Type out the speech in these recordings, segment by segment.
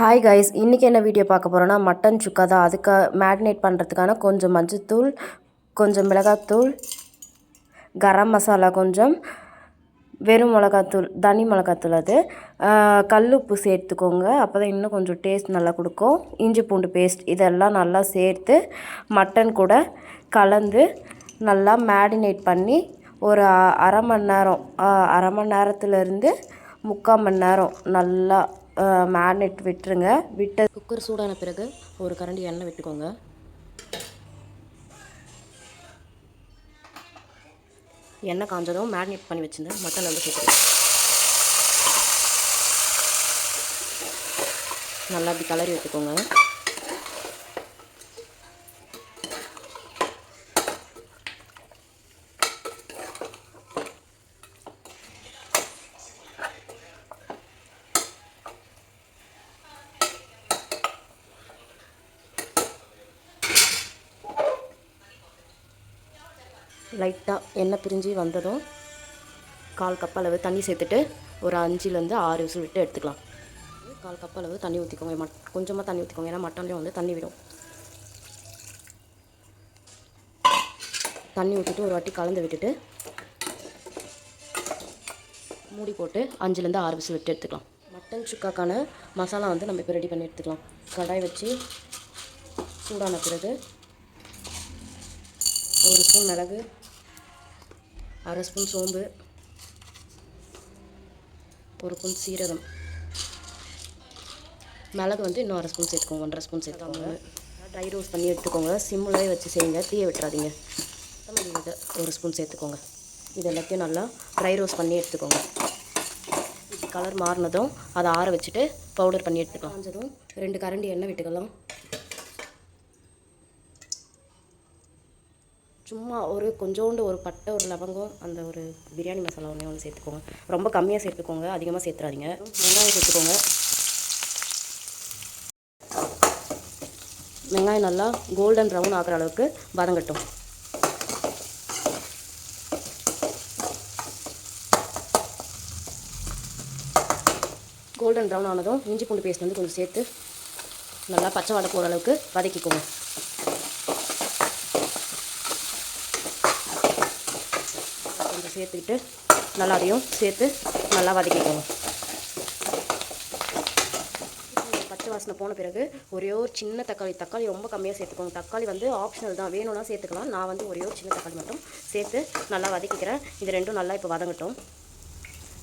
Hi guys, இன்றைக்கி என்ன video பார்க்க போகிறோன்னா மட்டன் சுக்கா தான். அதுக்கு மேரினேட் பண்ணுறதுக்கான கொஞ்சம் மஞ்சத்தூள், கொஞ்சம் மிளகாத்தூள், கரம் மசாலா கொஞ்சம், வெறும் மிளகாத்தூள், தனி மிளகாத்தூள், அது கல் உப்பு சேர்த்துக்கோங்க. அப்போ தான் இன்னும் கொஞ்சம் டேஸ்ட் நல்லா கொடுக்கும். இஞ்சி பூண்டு பேஸ்ட் இதெல்லாம் நல்லா சேர்த்து மட்டன் கூட கலந்து நல்லா மேரினேட் பண்ணி ஒரு அரை மணி நேரத்துலேருந்து 3/4 மணி நேரம் நல்லா மேரினேட் விட்டுருங்க. குக்கர் சூடான பிறகு ஒரு கரண்டி எண்ணெய் விட்டுக்கோங்க. எண்ணெய் காஞ்சதும் மேரினேட் பண்ணி வச்சுருந்தேன் மட்டன் வந்து சேர்த்துருங்க. நல்லா அப்படி கலரி விட்டுக்கோங்க. லைட்டாக எண்ணெய் பிரிஞ்சு வந்ததும் 1/4 கப் அளவு தண்ணி சேர்த்துட்டு ஒரு 5லேருந்து 6 விசில் விட்டு எடுத்துக்கலாம். 1/4 கப் அளவு தண்ணி ஊற்றிக்கோங்க. கொஞ்சமாக தண்ணி ஊற்றிக்கோங்க, ஏன்னா மட்டன்லேயும் வந்து தண்ணி விடும். தண்ணி ஊற்றிட்டு ஒரு வாட்டி கலந்து விட்டுட்டு மூடி போட்டு 5லேருந்து 6 விசில் விட்டு எடுத்துக்கலாம். மட்டன் சுக்காக்கான மசாலா வந்து நம்ம இப்போ ரெடி பண்ணி எடுத்துக்கலாம். கடாய் வச்சு சூடான பிறகு 1 ஸ்பூன் மிளகு, 1/2 ஸ்பூன் சோம்பு, 1 ஸ்பூன் சீரகம். மிளகு வந்து இன்னும் 1/2 ஸ்பூன் சேர்த்துக்கோங்க. 1.5 ஸ்பூன் சேர்த்துக்கோங்க. ட்ரை ரோஸ்ட் பண்ணி எடுத்துக்கோங்க. சிம்மில் வச்சு செய்யுங்க, தீய விட்டுறாதீங்க. இதை 1 ஸ்பூன் சேர்த்துக்கோங்க. இது எல்லாத்தையும் நல்லா ட்ரை ரோஸ்ட் பண்ணி எடுத்துக்கோங்க. கலர் மாறினதும் அதை ஆற வச்சுட்டு பவுடர் பண்ணி எடுத்துக்கலாம். காஞ்சதும் 2 கரண்டி எண்ணெய் விட்டுக்கலாம். சும்மா கொஞ்சோண்டு ஒரு பட்டை, ஒரு லவங்கம், அந்த ஒரு பிரியாணி மசாலா ஒன்று சேர்த்துக்கோங்க. ரொம்ப கம்மியாக சேர்த்துக்கோங்க, அதிகமாக சேர்த்துறாதீங்க. வெங்காயம் சேர்த்துக்கோங்க. வெங்காயம் நல்லா கோல்டன் ப்ரௌன் ஆகிற அளவுக்கு வதங்கட்டும். கோல்டன் ப்ரௌன் ஆனதும் இஞ்சி பூண்டு பேஸ்ட் வந்து கொஞ்சம் சேர்த்து நல்லா பச்சை வாடை போகிற அளவுக்கு வதக்கிக்கோங்க. கொஞ்சம் சேர்த்துக்கிட்டு நல்லா அதையும் சேர்த்து நல்லா வதக்கிக்கோங்க. பச்சை வாசனை போன பிறகு ஒரே ஒரு சின்ன தக்காளி ரொம்ப கம்மியாக சேர்த்துக்கோங்க. தக்காளி வந்து ஆப்ஷனல் தான், வேணும்னா சேர்த்துக்கலாம். நான் வந்து ஒரே ஒரு சின்ன தக்காளி மட்டும் சேர்த்து நல்லா வதக்கிக்கிறேன். இது ரெண்டும் நல்லா இப்போ வதங்கட்டும்.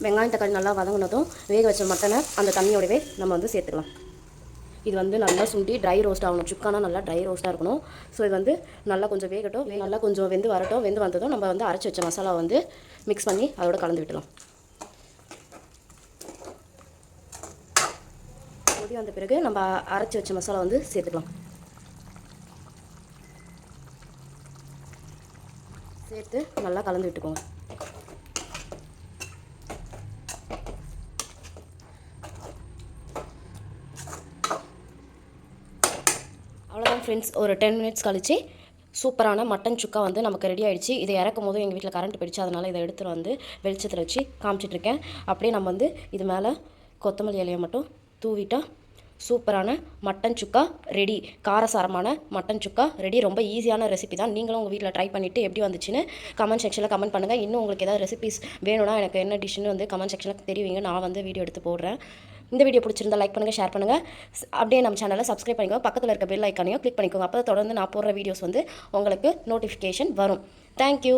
வெங்காயம் தக்காளி நல்லா வதங்கினதும் வேக வச்ச மட்டனை அந்த தண்ணியோடவே நம்ம வந்து சேர்த்துக்கலாம். இது வந்து நல்லா சுண்டி ட்ரை ரோஸ்ட் ஆகணும். சுக்கானா நல்லா ட்ரை ரோஸ்ட்டாக இருக்கணும். ஸோ இது வந்து நல்லா கொஞ்சம் வேகட்டும். நல்லா கொஞ்சம் வெந்து வரட்டும். வெந்து வந்ததும் நம்ம வந்து அரைச்சி வச்ச மசாலா வந்து மிக்ஸ் பண்ணி அதோட கலந்து விட்டலாம். கொதி வந்த பிறகு நம்ம அரைச்சி வச்ச மசாலா வந்து சேர்த்துக்கலாம். சேர்த்து நல்லா கலந்து விட்டுக்கோங்க. அவ்வளோதான் ஃப்ரெண்ட்ஸ், ஒரு 10 மினிட்ஸ் கழிச்சு சூப்பரான மட்டன் சுக்கா வந்து நமக்கு ரெடி ஆகிடுச்சு. இதை இறக்கும் போது எங்கள் வீட்டில் கரண்ட் போயிடுச்சு, அதனால் இதை எடுத்துகிட்டு வந்து வெளிச்சத்தில் வச்சு காமிச்சிட்ருக்கேன். அப்படியே நம்ம வந்து இது மேலே கொத்தமல்லி இலையை மட்டும் தூவிட்டால் சூப்பரான மட்டன் சுக்கா ரெடி. காரசாரமான மட்டன் சுக்கா ரெடி. ரொம்ப ஈஸியான ரெசிபி தான். நீங்களும் உங்கள் வீட்டில் ட்ரை பண்ணிவிட்டு எப்படி வந்துச்சுன்னு கமெண்ட் செக்ஷனில் கமெண்ட் பண்ணுங்கள். இன்னும் உங்களுக்கு ஏதாவது ரெசிபிஸ் வேணும்னா எனக்கு என்ன டிஷ்ஷுன்னு வந்து கமெண்ட் செக்ஷனில் தெரிவிங்க. நான் வந்து வீடியோ எடுத்து போடுறேன். இந்த வீடியோ பிடிச்சிருந்தா லைக் பண்ணுங்கள், ஷேர் பண்ணுங்கள். அப்படியே நம்ம சேனலை சப்ஸ்கிரைப் பண்ணிக்கோங்க. பக்கத்தில் இருக்க பெல் ஐக்கானையும் கிளிக் பண்ணிக்கோங்க. அப்போ தொடர்ந்து நான் போடுற வீடியோஸ் வந்து உங்களுக்கு நோட்டிஃபிகேஷன் வரும். தேங்க்யூ.